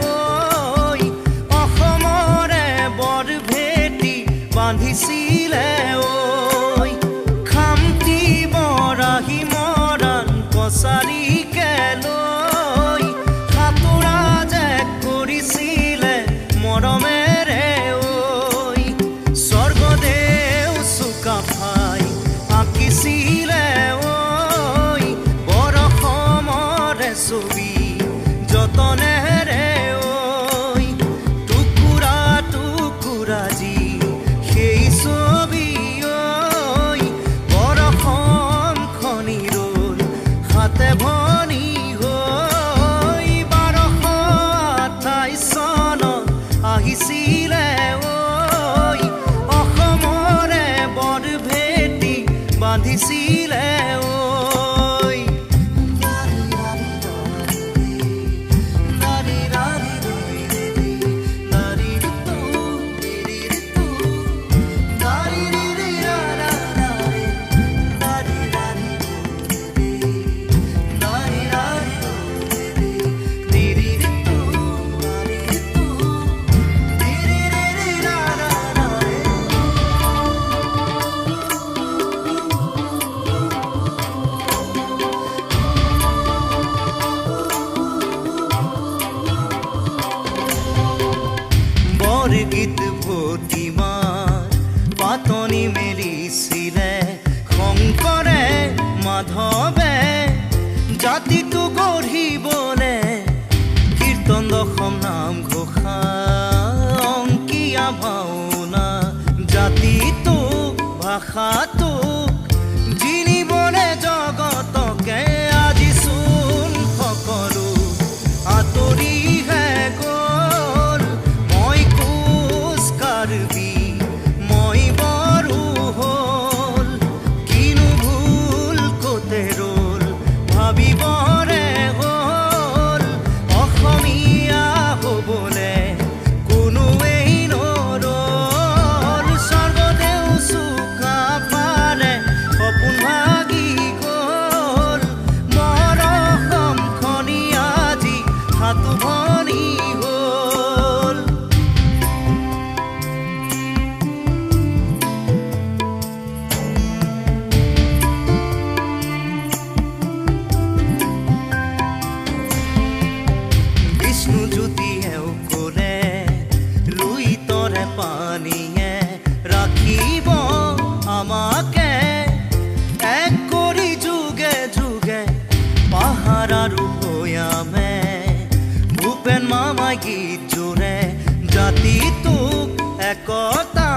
ঐ অসমৰে বৰ ভেটি বান্ধিছিলে ঐ খামটি বৰাহী মৰাণ কছাৰীকে লৈ সাঁতোৰা যে কৰিছিলে মৰমেৰে ঐ স্বৰ্গদেউ চুকাফাই আঁকিছিলে ঐ বৰ অসমৰে ছবি যতনেৰে ঐ টুকুৰা টুকুৰা যি সেই ছবি ঐ বৰ অসমখনি ৰ'ল হাতে ভনি হৈ 1228 চনত আহিছিলে ঐ অসমৰে বৰ ভেটি বান্ধিছিলে ঐ গীত ভতিমাৰ পাতনি মেলিছিলে শংকৰে মাধৱে জাতিটো গঢ়িবলে কীৰ্তন দশম নাম ঘোষা অংকীয়া ভাওনা জাতিটোক ভাষাটোক জিনিবলে জগতকে আজি চোন সকলো আঁতৰিহে গ'ল মই বড়ো হ'ল কিনো ভুল কতে ৰ'ল ভাবিবৰে হ'ল অসমীয়া হ'বলে কোনোৱেই নৰল স্বৰ্গদেউ চুকাফাৰে সপোন ভাগি গ'ল মৰ অসমখনি আজি হাতো ভনি হ'ল জ্যোতিয়েও ক'লে লুইতৰে পানীয়ে ৰাখিব আমাকে এক কৰি যুগে যুগে পাহাৰ আৰু ভৈয়ামে ভূপেন মামাই গীত জোৰে জাতিটোক একতা